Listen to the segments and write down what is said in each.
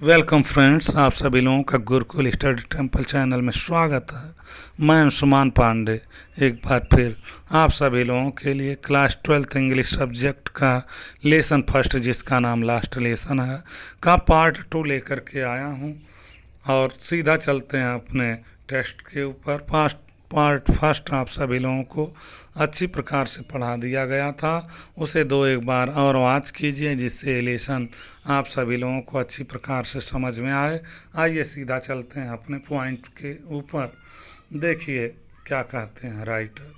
Welcome friends, आप सभी लोगों का गुरुकुल स्टडी टेम्पल चैनल में स्वागत है। मैं अंशुमान पांडे एक बार फिर आप सभी लोगों के लिए क्लास 12th इंग्लिश सब्जेक्ट का लेसन फर्स्ट, जिसका नाम लास्ट लेसन है, का पार्ट 2 लेकर के आया हूं। और सीधा चलते हैं अपने टेस्ट के ऊपर। पार्ट फर्स्ट आप सभी लोगों को अच्छी प्रकार से पढ़ा दिया गया था, उसे दो एक बार और वाच कीजिए, जिससे लेसन आप सभी लोगों को अच्छी प्रकार से समझ में आए। आइए सीधा चलते हैं अपने पॉइंट के ऊपर। देखिए क्या कहते हैं writer.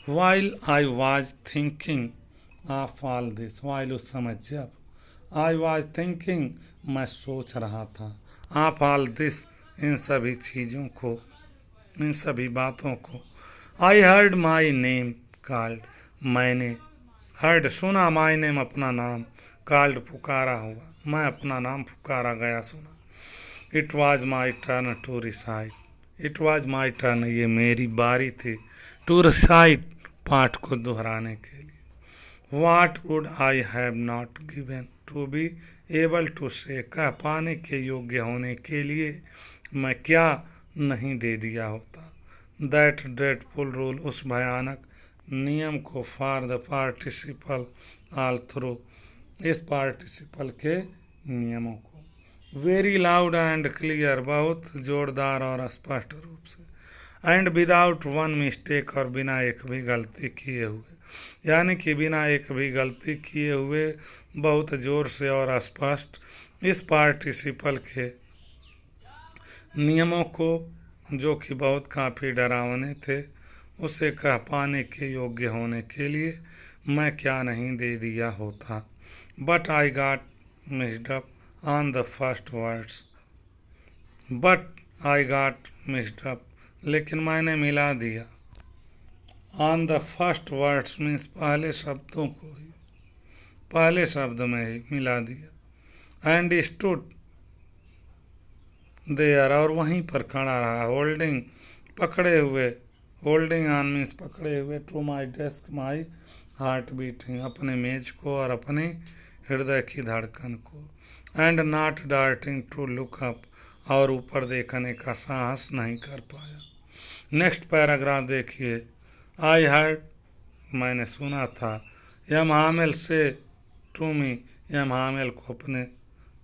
While I was thinking of all this, while उस समय जब, आई वाज थिंकिंग मैं सोच रहा था, ऑफ ऑल दिस इन सभी चीज़ों को, इन सभी बातों को। I heard my name called, मैंने हर्ड सुना, माई नेम अपना नाम, कॉल्ड पुकारा हुआ, मैं अपना नाम पुकारा गया सुना। It was my turn to recite, it was my turn ये मेरी बारी थी, टू रिसाइट पाठ को दोहराने के लिए। What would I have not given to be able to say, कह पाने के योग्य होने के लिए मैं क्या नहीं दे दिया होता। दैट ड्रेडफुल रूल उस भयानक नियम को, for the participle all through इस पार्टिसिपल के नियमों को। वेरी लाउड एंड क्लियर बहुत जोरदार और स्पष्ट रूप से। एंड विदाउट वन मिस्टेक और बिना एक भी गलती किए हुए, यानी कि बिना एक भी गलती किए हुए बहुत जोर से और स्पष्ट इस पार्टिसिपल के नियमों को, जो कि बहुत काफ़ी डरावने थे, उसे कह पाने के योग्य होने के लिए मैं क्या नहीं दे दिया होता। But I got mixed up on the first words, but I got mixed up लेकिन मैंने मिला दिया, on the first words means पहले शब्दों को ही, पहले शब्द में ही मिला दिया। एंड स्टूड देयर और वहीं पर खड़ा रहा, होल्डिंग पकड़े हुए, होल्डिंग ऑन मीन्स पकड़े हुए, to my desk my heart beating अपने मेज को और अपने हृदय की धड़कन को। And not darting to look up और ऊपर देखने का साहस नहीं कर पाया। नेक्स्ट पैराग्राफ देखिए। आई हर्ड मैंने सुना था, यम हामिल से टू मी, यम हामिल को अपने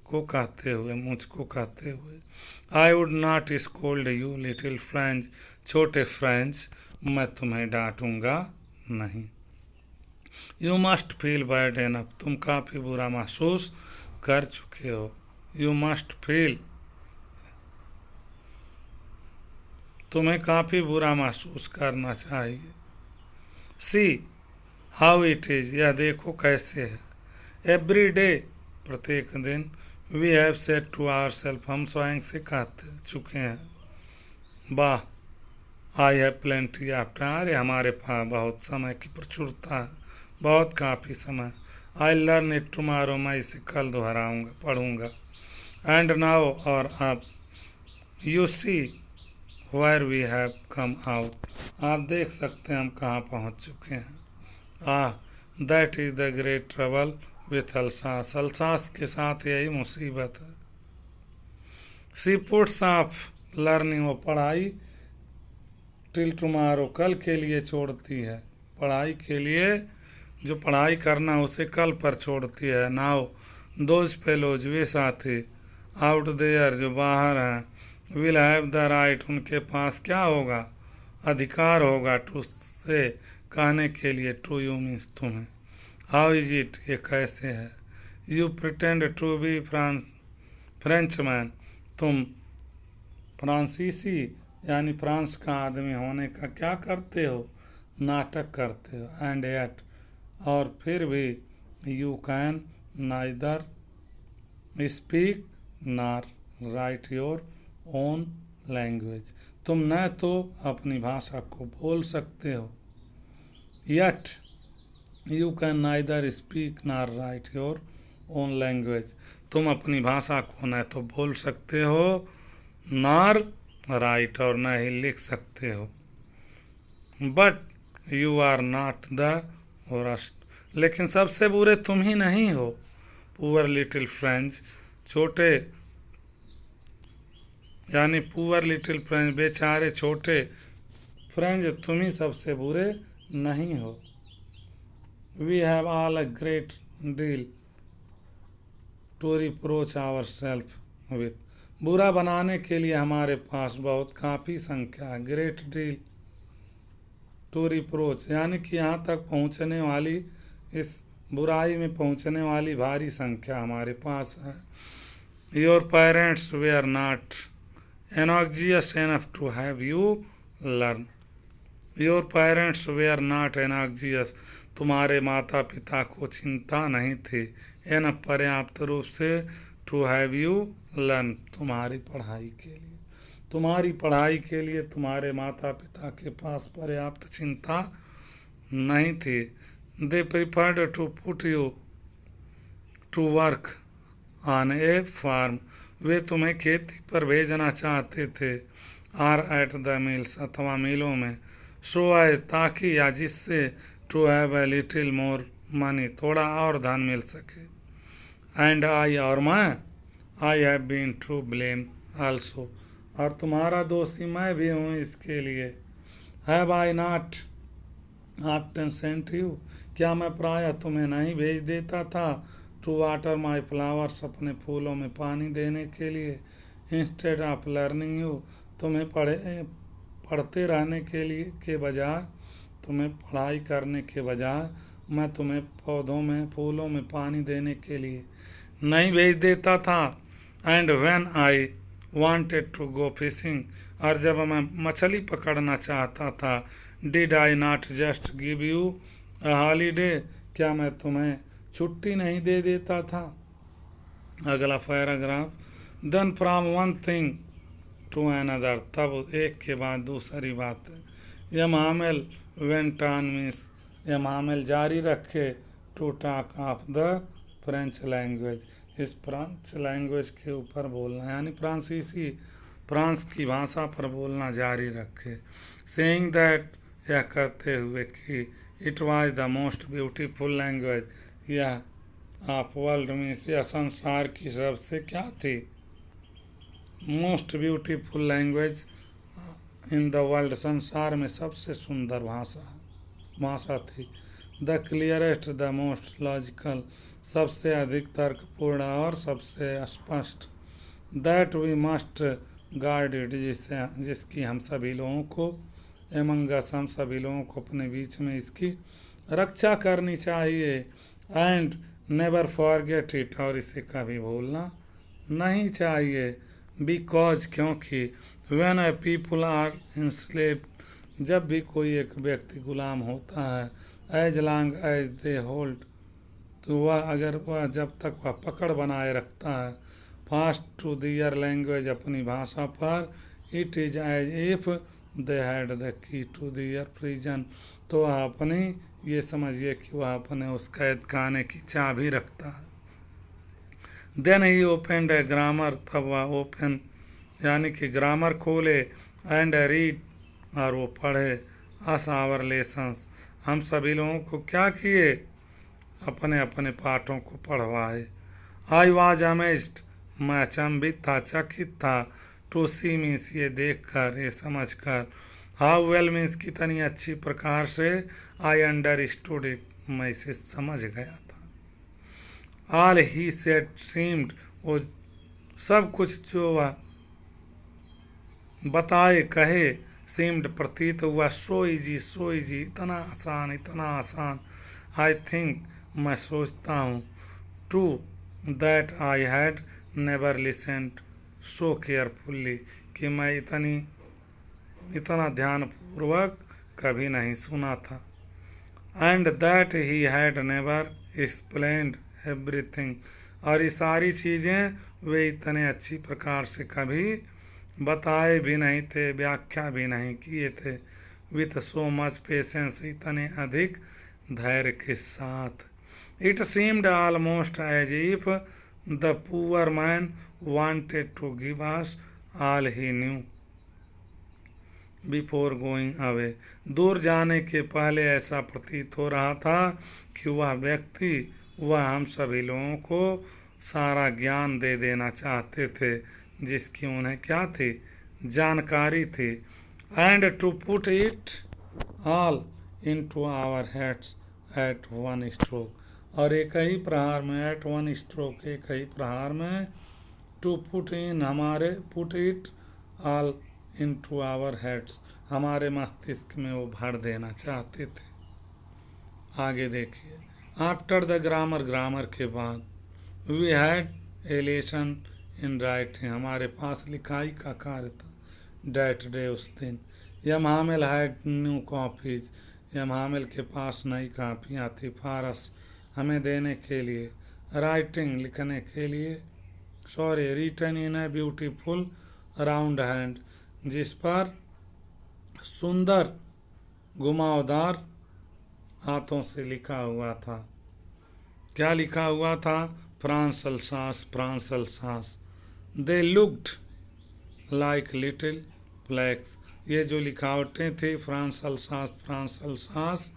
को कहते हुए, मुझको कहते हुए। I would not scold you little French, छोटे फ्रेंच, मैं तुम्हें डांटूंगा नहीं। You must feel bad enough, तुम काफ़ी बुरा महसूस कर चुके हो। यू मस्ट फील, तुम्हें काफ़ी बुरा महसूस करना चाहिए। सी हाउ इट इज़, यह देखो कैसे है। एवरी डे प्रत्येक दिन, we have said to our self, हम स्वयं से कह चुके हैं। Bah I have plenty of time, अरे हमारे पास बहुत समय की प्रचुरता है, बहुत काफ़ी समय। आई लर्न इट टुमारो, मैं इसे कल दोहराऊंगा, पढ़ूंगा। एंड नाउ और अब, you see where we have come out, आप देख सकते हैं हम कहाँ पहुँच चुके हैं। Ah that is the great trouble with Alsace, Alsace के साथ यही मुसीबत है। सी पुट्स ऑफ लर्निंग, वो पढ़ाई, टिल टुमारो कल के लिए छोड़ती है, पढ़ाई के लिए जो पढ़ाई करना उसे कल पर छोड़ती है। नाउ दोज फेलोज वे साथी, आउट देयर जो बाहर हैं, विल हैव द राइट उनके पास क्या होगा, अधिकार होगा, टू से कहने के लिए, टू यू मीन्स तुम्हें। हाउ इज इट ये कैसे है। You pretend to be Frenchman, तुम फ्रांसीसी यानी फ्रांस का आदमी होने का क्या करते हो, नाटक करते हो। एंड एट और फिर भी, यू कैन नाइदर स्पीक नार राइट योर ओन लैंग्वेज, तुम न तो अपनी भाषा को बोल सकते हो, yet you can neither speak नार राइट योर ओन लैंग्वेज, तुम अपनी भाषा को न तो बोल सकते हो, नार राइट और न ही लिख सकते हो। But you are not the worst, लेकिन सबसे बुरे तुम ही नहीं हो। पुअर लिटिल फ्रेंच, छोटे यानी पुअर लिटिल फ्रेंच, बेचारे छोटे फ्रेंच, तुम ही सबसे बुरे नहीं हो। We have all a great deal to reproach our self with. बुरा बनाने के लिए हमारे पास बहुत काफ़ी संख्या है। ग्रेट डील टू रिप्रोच यानी कि यहाँ तक पहुँचने वाली, इस बुराई में पहुँचने वाली भारी संख्या हमारे पास है। Your parents were not anxious enough to have you learn. Your parents were not anxious, तुम्हारे माता पिता को चिंता नहीं थी, एन पर्याप्त रूप से, टू हैव यू लर्न, तुम्हारी पढ़ाई के लिए। तुम्हारी पढ़ाई के लिए तुम्हारे माता पिता के पास पर्याप्त चिंता नहीं थी। They preferred to put you to work on a farm, वे तुम्हें खेती पर भेजना चाहते थे। आर एट द मिल्स, अथवा मिलों में। सो आई, ताकि या जिससे, to have a little more money, थोड़ा और धन मिल सके। एंड आई, और मैं, I have been to blame also, और तुम्हारा दोषी मैं भी हूँ इसके लिए। Have I not often sent you, क्या मैं प्रायः तुम्हें नहीं भेज देता था। टू वाटर माई फ्लावर्स, अपने फूलों में पानी देने के लिए। इंस्टेड ऑफ लर्निंग यू, तुम्हें पढ़ते रहने के लिए के बजाय, तुम्हें पढ़ाई करने के बजाय मैं तुम्हें पौधों में, फूलों में पानी देने के लिए नहीं भेज देता था। And when I wanted to go fishing, और जब मैं मछली पकड़ना चाहता था, did I not just give you a holiday, क्या मैं तुम्हें छुट्टी नहीं दे देता था। अगला paragraph, then from one thing to another, तब एक के बाद दूसरी बात। यमामेल वेंट ऑन मीन्स, यमामेल जारी रखे, to talk of the French language, इस फ्रांस लैंग्वेज के ऊपर बोलना, यानी फ्रांसीसी, फ्रांस की भाषा पर बोलना जारी रखे। सेइंग दैट, यह कहते हुए कि, it was the most beautiful language, यह ऑफ वर्ल्ड मीन्स, यह संसार की सबसे क्या थी, most beautiful language in the world, संसार में सबसे सुंदर भाषा थी। The clearest, the most logical, सबसे अधिक तर्कपूर्ण और सबसे स्पष्ट। That we must guard it, जिसकी हम सभी लोगों को, एमंग अस, हम सभी लोगों को अपने बीच में इसकी रक्षा करनी चाहिए। एंड नेवर फॉरगेट इट, और इसे कभी भूलना नहीं चाहिए। बिकॉज, क्योंकि, when a people are enslaved, जब भी कोई एक व्यक्ति गुलाम होता है, as long as they hold, तो वह जब तक वह पकड़ बनाए रखता है, फास्ट टू दियर लैंग्वेज, अपनी भाषा पर, it is as if they had the key to their prison, तो वह अपनी, ये समझिए कि वह अपने उस कैद खाने की चाबी रखता है। Then he opened a grammar, तब वह ओपन यानी कि ग्रामर खोले, एंड रीड, और वो पढ़े, अस आवर लेसन्स, हम सभी लोगों को क्या किए, अपने अपने पाठों को पढ़वाए। आई वाज अमेज्ड, मैं अचंभित था, चकित था। टू सी मीन्स, ये देख कर, ये समझ कर। हाउ वेल मीन्स, कितनी अच्छी प्रकार से। आई अंडरस्टूड इट, मैं इसे समझ गया था। ऑल ही सेड सीम्ड, वो सब कुछ जो वह बताए, कहे, सीम्ड प्रतीत हुआ, सो इजी, इतना आसान। आई थिंक, मैं सोचता हूँ, to that I had never listened so carefully, कि मैं इतना ध्यानपूर्वक कभी नहीं सुना था। And that he had never explained everything, और ये सारी चीज़ें वे इतने अच्छी प्रकार से कभी बताए भी नहीं थे, व्याख्या भी नहीं किए थे। विथ सो मच पेशेंस, इतने अधिक धैर्य के साथ। It seemed almost as if the poor man wanted to give us all he knew before going away, दूर जाने के पहले ऐसा प्रतीत हो रहा था कि वह व्यक्ति, वह हम सभी लोगों को सारा ज्ञान दे देना चाहते थे जिसकी उन्हें क्या थी, जानकारी थी। And to put it all into our heads at one stroke, और एक ही प्रहार में, एट वन स्ट्रोक, एक ही प्रहार में, टू पुट इन, हमारे, put it all into our heads, हमारे मस्तिष्क में वो भर देना चाहते थे। आगे देखिए, आफ्टर द ग्रामर, ग्रामर के बाद, we had a lesson in writing, हमारे पास लिखाई का कार्य था। डैट डे, उस दिन, यम हामिल हैड न्यू कॉपीज, यम हामिल के पास नई कापियाँ थी, फारस, हमें देने के लिए, राइटिंग, लिखने के लिए, sorry, written in a beautiful round hand, जिस पर सुंदर घुमावदार हाथों से लिखा हुआ था। क्या लिखा हुआ था? France Alsace, France Alsace. They looked like little flags, ये जो लिखावटें थी, France Alsace, France Alsace,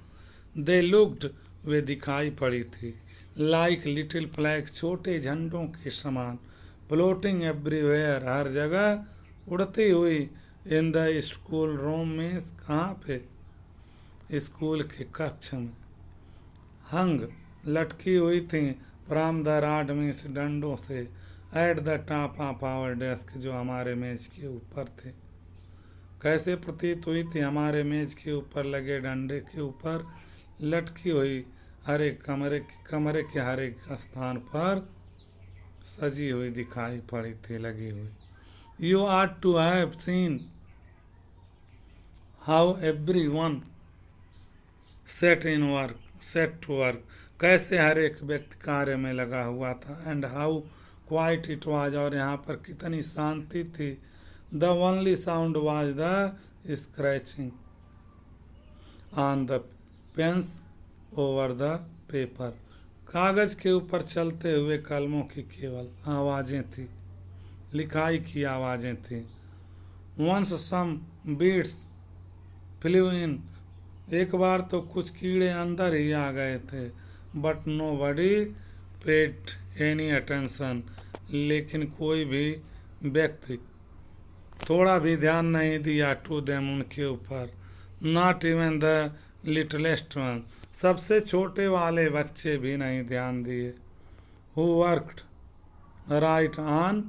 they looked, वे दिखाई पड़ी थी, लाइक लिटिल फ्लैग्स, छोटे झंडों के समान, फ्लोटिंग एवरीवेयर, हर जगह उड़ती हुई, इन द स्कूल रूम में, कहाँ पे? स्कूल के कक्ष में, हंग, लटकी हुई थी, फ्रॉम द रॉड मीन्स, डंडों से, at the top of our desk, जो हमारे मेज के ऊपर थे। कैसे प्रतीत हुई थी? हमारे मेज के ऊपर लगे डंडे के ऊपर लटकी हुई, हर एक कमरे के हर एक स्थान पर सजी हुई दिखाई पड़ी थी, लगी हुई। You are to have seen how everyone set to work, कैसे हर एक व्यक्ति कार्य में लगा हुआ था। And how quiet it was, और यहाँ पर कितनी शांति थी। The only sound was the scratching on the pens over the paper, कागज के ऊपर चलते हुए कलमों की केवल आवाजें थी, लिखाई की आवाजें थी। वंस सम बीट्स फ्लू इन, एक बार तो कुछ कीड़े अंदर ही आ गए थे। But nobody paid any attention, लेकिन कोई भी व्यक्ति थोड़ा भी ध्यान नहीं दिया, टू देम, उनके ऊपर, not even the littlest one, सबसे छोटे वाले बच्चे भी नहीं ध्यान दिए। Who worked right on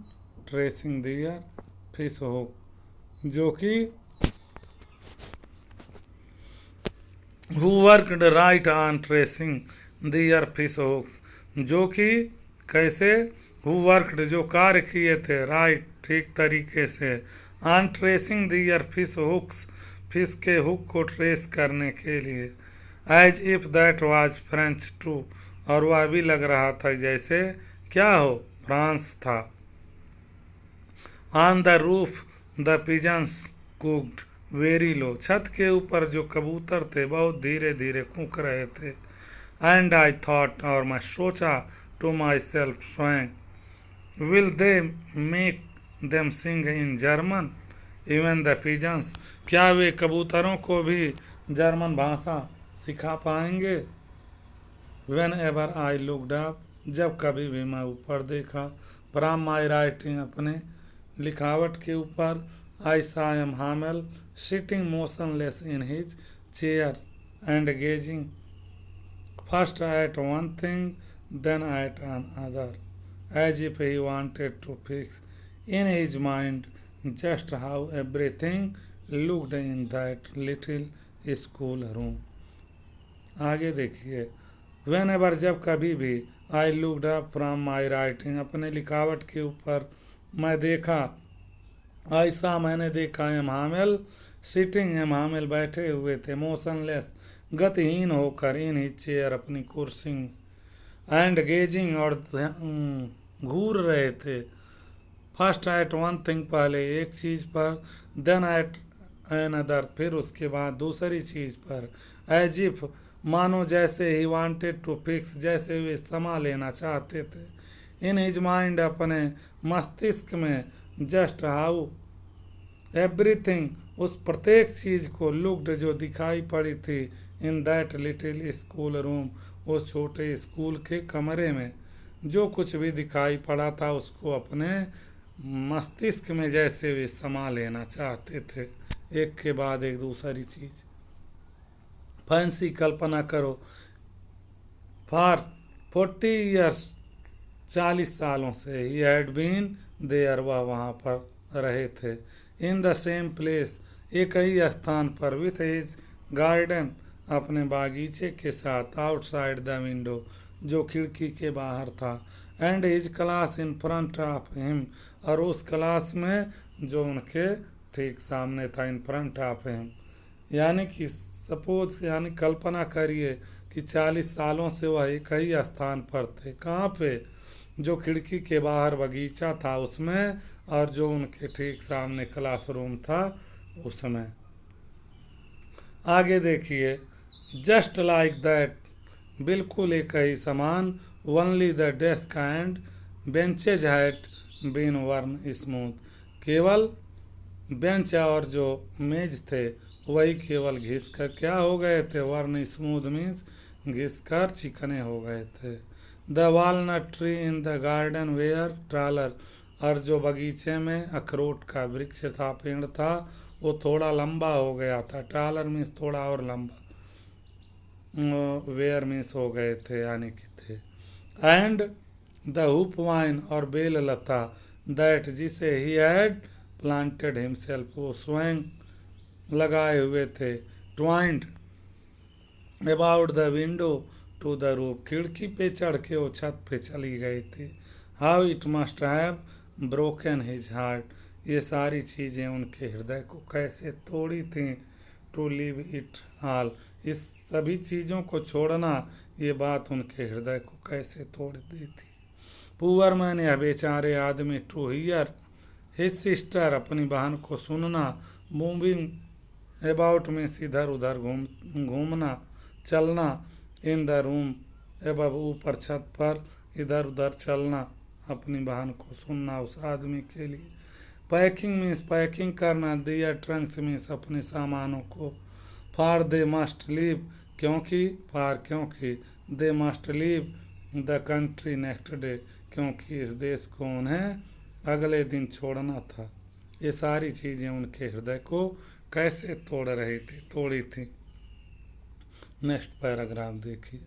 tracing their fish hook, जो कि who worked right on tracing their fish hooks, जो कि कैसे, हु वर्कड, जो कार्य किए थे, राइट, ठीक तरीके से, on tracing their fish hooks, fish के हुक को ट्रेस करने के लिए, as if that was French too, और वह भी लग रहा था जैसे क्या हो, फ्रांस था। On the roof the pigeons cooed very low, छत के ऊपर जो कबूतर थे बहुत धीरे धीरे कूक रहे थे। एंड आई थॉट, और मैं सोचा, टू माई सेल्फ, स्वयं, will they make them sing in German even the pigeons, क्या वे कबूतरों को भी जर्मन भाषा सिखा पाएंगे। Whenever I looked up, जब कभी भी मैं ऊपर देखा, फ्रॉम माई राइटिंग, अपने लिखावट के ऊपर, I saw M Hamel sitting motionless in his chair and gazing first at one thing then at another, as if he wanted to fix in his mind just how everything looked in that little school room। आगे देखिए, whenever, जब कभी भी, I looked up from my writing, अपने लिखावट के ऊपर मैं देखा, ऐसा मैंने देखा, एम हामिल सिटिंग, एम हामिल बैठे हुए थे, मोशनलेस, गतिहीन होकर, इन ही चेयर, अपनी कुर्सी, एंड गेजिंग, और घूर रहे थे, फर्स्ट एट वन थिंग, पहले एक चीज़ पर, देन एट अनदर, फिर उसके बाद दूसरी चीज़ पर, एज इफ, मानो जैसे ही, वांटेड टू फिक्स, जैसे वे समा लेना चाहते थे, इन हिज माइंड, अपने मस्तिष्क में, जस्ट हाउ एवरीथिंग, उस प्रत्येक चीज़ को, लुक्ड, जो दिखाई पड़ी थी, in that little school room, उस छोटे स्कूल के कमरे में, जो कुछ भी दिखाई पड़ा था उसको अपने मस्तिष्क में जैसे वे समा लेना चाहते थे, एक के बाद एक दूसरी चीज। फैंसी, कल्पना करो, फॉर 40 years, 40 सालों से ही हैड बीन देयर, वह वहाँ पर रहे थे। इन द सेम प्लेस, एक ही स्थान पर, विथ हिज गार्डन, अपने बागीचे के साथ, आउटसाइड द विंडो, जो खिड़की के बाहर था, and his class in front of him, और उस क्लास में जो उनके ठीक सामने था, इन फ्रंट ऑफ हिम। यानी कि सपोज, यानी कल्पना करिए कि 40 सालों से वह एक ही स्थान पर थे। कहाँ पे? जो खिड़की के बाहर बगीचा था उसमें, और जो उनके ठीक सामने क्लासरूम था उसमें। आगे देखिए, जस्ट लाइक दैट, बिल्कुल एक ही समान, only the desk and benches had been worn smooth, केवल बेंच और जो मेज थे वही केवल घिस कर क्या हो गए थे, वर्न स्मूथ मीन्स घिस कर चिकने हो गए थे। The walnut tree in the garden where trawler, और जो बगीचे में अखरोट का वृक्ष था, पेड़ था, वो थोड़ा लंबा हो गया था। ट्रालर मीन्स थोड़ा और लंबा, वेयर मीन्स हो गए थे, यानी कि थे। एंड द हुप वाइन, और बेल लता, दैट जिसे ही हैड प्लांटेड हिमसेल्फ, वो स्वयं लगाए हुए थे, twined about the window to the roof, खिड़की पे चढ़ के वो छत पे चली गई थी। How it must have broken his heart, ये सारी चीज़ें उनके हृदय को कैसे तोड़ी थी। टू लिव इट ऑल, इस सभी चीज़ों को छोड़ना, ये बात उनके हृदय को कैसे तोड़ दी थी। पुअर मैन, यह बेचारे आदमी, टू हियर हिज सिस्टर, अपनी बहन को सुनना, मूविंग अबाउट में इधर उधर घूमना, चलना, इन द रूम एबव, ऊपर छत पर इधर उधर चलना, अपनी बहन को सुनना उस आदमी के लिए। पैकिंग मीन्स पैकिंग करना, दियर ट्रंक्स मीन्स अपने सामानों को। फॉर दे मस्ट लीव, क्योंकि, फॉर क्योंकि, they must leave the country next day, क्योंकि इस देश को उन्हें अगले दिन छोड़ना था। ये सारी चीज़ें उनके हृदय को कैसे तोड़ी थी। नेक्स्ट पैराग्राफ देखिए।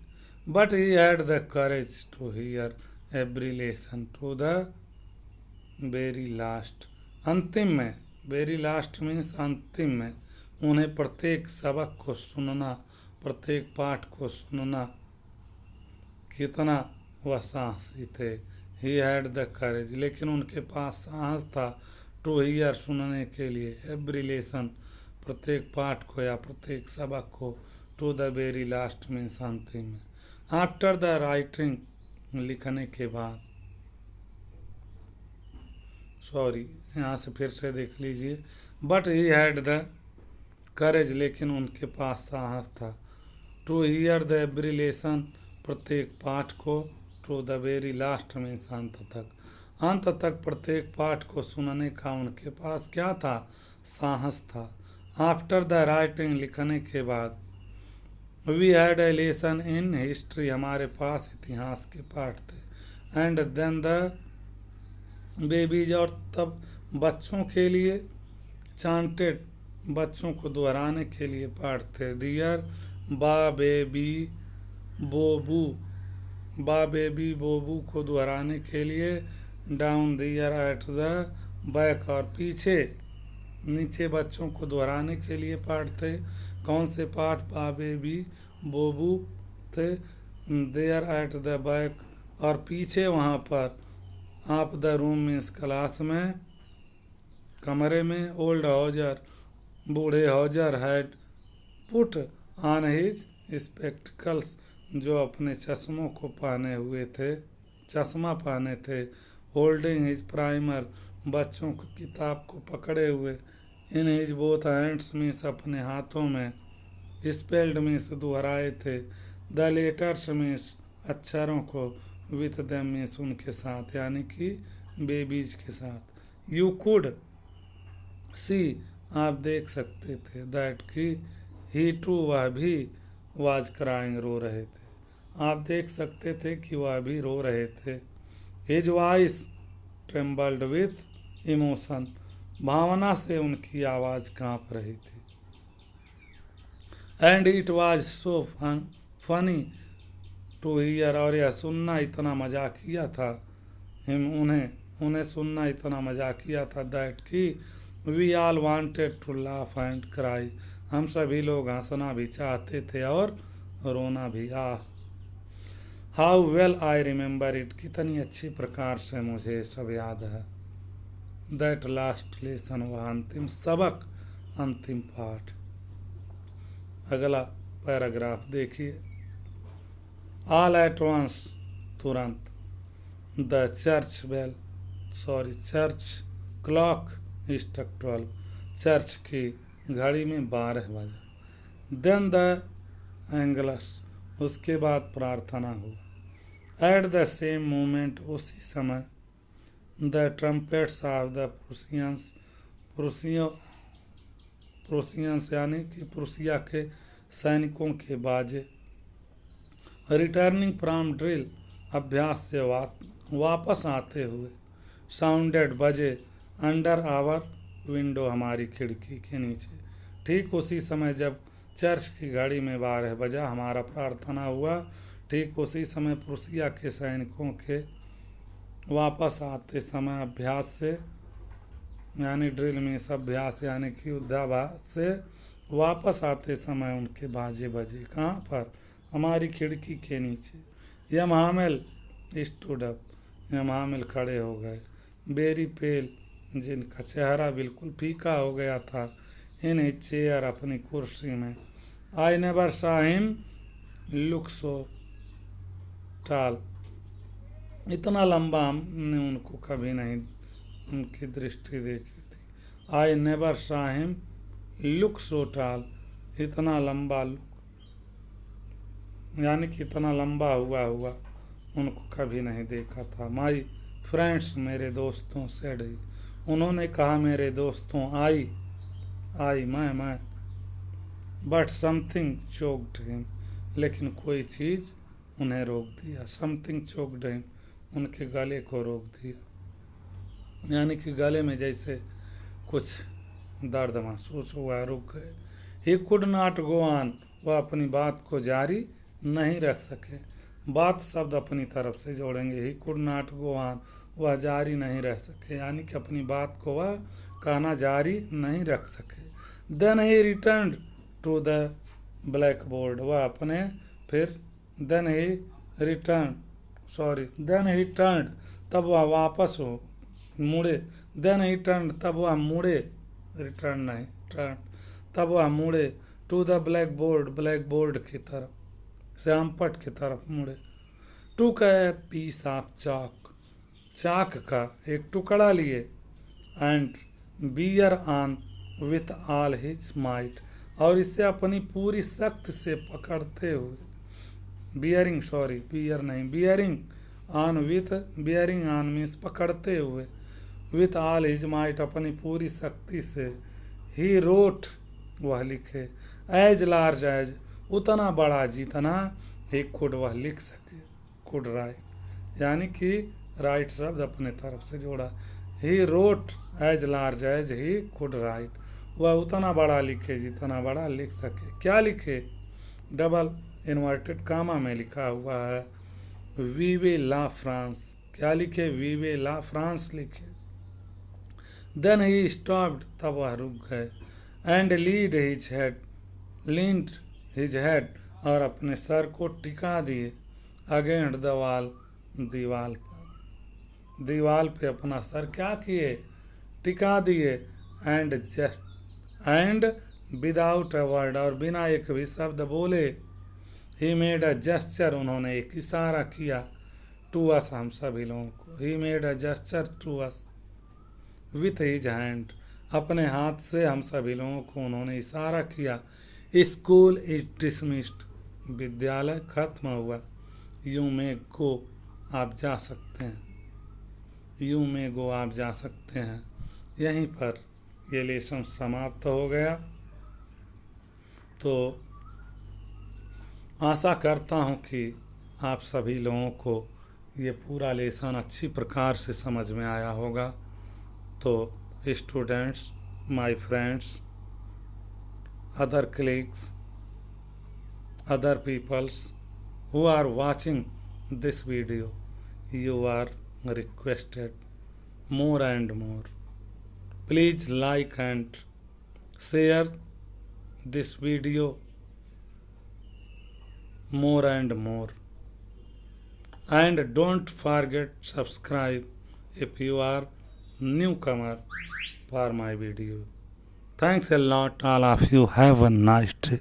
But he had the courage to hear every lesson to the very last, अंतिम में, वेरी लास्ट मीन्स अंतिम में, उन्हें प्रत्येक सबक को सुनना, प्रत्येक पाठ को सुनना, कितना वह साहसी थे। ही हैड द करेज, लेकिन उनके पास साहस था, टू हियर, सुनने के लिए, एवरी लेसन, प्रत्येक पाठ को या प्रत्येक सबक को, to the very last means अंतिम में। आफ्टर द राइटिंग, लिखने के बाद, सॉरी यहाँ से फिर से देख लीजिए। But he had the courage, लेकिन उनके पास साहस था, to hear the every lesson, प्रत्येक पाठ को, to the very last means अंत तक, अंत तक प्रत्येक पाठ को सुनने का उनके पास क्या था, साहस था। आफ्टर द राइटिंग, लिखने के बाद, we had a lesson in history, हमारे पास इतिहास के पाठ थे। एंड देन द बेबीज, और तब बच्चों के लिए, चांटेड, बच्चों को दोहराने के लिए पाठ थे। दियर बा बेबी बोबू, बा बेबी बोबू को दोहराने के लिए, down there at the back, और पीछे नीचे बच्चों को दोहराने के लिए पाठ थे। कौन से पाठ? बा बेबी बोबू थे, देयर एट द बैक, और पीछे वहाँ पर, आप द रूम मीन्स क्लास में, कमरे में, ओल्ड हॉजर, बूढ़े Hauser, had put on his spectacles, जो अपने चश्मों को पहने हुए थे, चश्मा पहने थे। होल्डिंग हिज प्राइमर, बच्चों की किताब को पकड़े हुए। In his both hands means अपने हाथों में। स्पेल्ड मीन्स दोहराए थे। द लेटर्स मीन्स अक्षरों को। विथ देम मीन्स उनके साथ, यानी कि बेबीज के साथ। यू कुड सी, आप देख सकते थे, दैट की ही टू, वह भी, वाज क्राइंग, रो रहे थे, आप देख सकते थे कि वह भी रो रहे थे। His voice trembled with emotion, भावना से उनकी आवाज़ कांप रही थी। And it was so funny to hear, और यह सुनना इतना मजाकिया था, उन्हें उन्हें सुनना इतना मजाकिया था, दैट कि we all wanted to laugh and cry, हम सभी लोग हंसना भी चाहते थे और रोना भी। How well I remember it, कितनी अच्छी प्रकार से मुझे सब याद है। दैट लास्ट लेसन, वह अंतिम सबक, अंतिम पाठ। अगला पैराग्राफ देखिए। ऑल एट वंस, तुरंत, the church clock struck 12, church की घड़ी में 12 बजा। देन द एंगलस, उसके बाद प्रार्थना हुआ। एट द सेम मोमेंट, उसी समय, द ट्रम्पेट्स ऑफ द प्रूसियंस यानी कि प्रूसिया के सैनिकों के बाजे, रिटर्निंग फ्रॉम ड्रिल, अभ्यास से वापस आते हुए, साउंडेड, बजे, अंडर आवर विंडो, हमारी खिड़की के नीचे। ठीक उसी समय जब चर्च की घड़ी में 12 बजा, हमारा प्रार्थना हुआ, ठीक उसी समय प्रूसिया के सैनिकों के वापस आते समय, अभ्यास से यानी ड्रिल में अभ्यास यानी कि युद्धाभ्यास से वापस आते समय उनके बाजे बजे। कहाँ पर? हमारी खिड़की के नीचे। यम हामिल स्टूड अप, यम हामिल खड़े हो गए। बेरी पेल, जिनका चेहरा बिल्कुल फीका हो गया था, इन चेयर, अपनी कुर्सी में। I never saw him look so टाल, इतना लंबा हमने उनको कभी नहीं उनकी दृष्टि देखी थी। I never saw him look so टाल, इतना लंबा लुक यानी कि इतना लंबा हुआ उनको कभी नहीं देखा था। माई फ्रेंड्स, मेरे दोस्तों, सेड ही, उन्होंने कहा मेरे दोस्तों। आई मैं, बट समथिंग चोक्ड हिम, लेकिन कोई चीज़ उन्हें रोक दिया। समथिंग चोक्ड हिम, उनके गले को रोक दिया, यानी कि गले में जैसे कुछ दर्द महसूस हुआ, रुक गए। He could not go on, वह अपनी बात को जारी नहीं रख सके। बात शब्द अपनी तरफ से जोड़ेंगे। He could not go on, वह जारी नहीं रह सके, यानी कि अपनी बात को वह कहना जारी नहीं रख सके। Then he return to the blackboard, वह अपने फिर देन ही टर्न, तब वह वापस हो मुड़े। देन ही टर्न, तब वह मुड़े, रिटर्न नहीं टर्न, तब वह मुड़े। टू द ब्लैक बोर्ड की तरफ, श्यामपट की तरफ मुड़े। टूक ए पीस ऑफ चाक का एक टुकड़ा लिए। And bear on with all his might, और इसे अपनी पूरी शक्ति से पकड़ते हुए। बियरिंग ऑन मीन्स पकड़ते हुए, विथ ऑल हिज माइट, अपनी पूरी शक्ति से। ही रोट, वह लिखे। एज लार्ज एज, उतना बड़ा जितना। ही कुड, वह लिख सके। कुड राइट, यानी कि राइट शब्द अपने तरफ से जोड़ा। He wrote as large as he could write, वह उतना बड़ा लिखे जितना बड़ा लिख सके। क्या लिखे? डबल इन्वर्टेड कामा में लिखा हुआ है वीवे ला फ्रांस। क्या लिखे? वीवे ला फ्रांस लिखे। देन ही स्टॉप्ड, तब वह रुक गए। एंड लीड हिज हेड, और अपने सर को टिका दिए। अगेंस्ट द वॉल, दीवाल पे अपना सर क्या किए? टिका दिए। एंड विदाउट अ वर्ड, और बिना एक भी शब्द बोले। ही मेड अ जेस्चर, उन्होंने एक इशारा किया। टू अस, हम सभी लोगों को। He made a gesture to us with his hand, अपने हाथ से हम सभी लोगों को उन्होंने इशारा किया। स्कूल इज डिसमिस्ड, विद्यालय खत्म हुआ। यू में गो, आप जा सकते हैं। यू में गो, आप जा सकते हैं। यहीं पर ये लेसन समाप्त हो गया। तो आशा करता हूँ कि आप सभी लोगों को ये पूरा लेसन अच्छी प्रकार से समझ में आया होगा। तो students, my friends, other colleagues, other peoples who are watching this video, you are requested more and more. Please like and share this video more and more. And don't forget subscribe if you are newcomer for my video. Thanks a lot all of you. Have a nice day.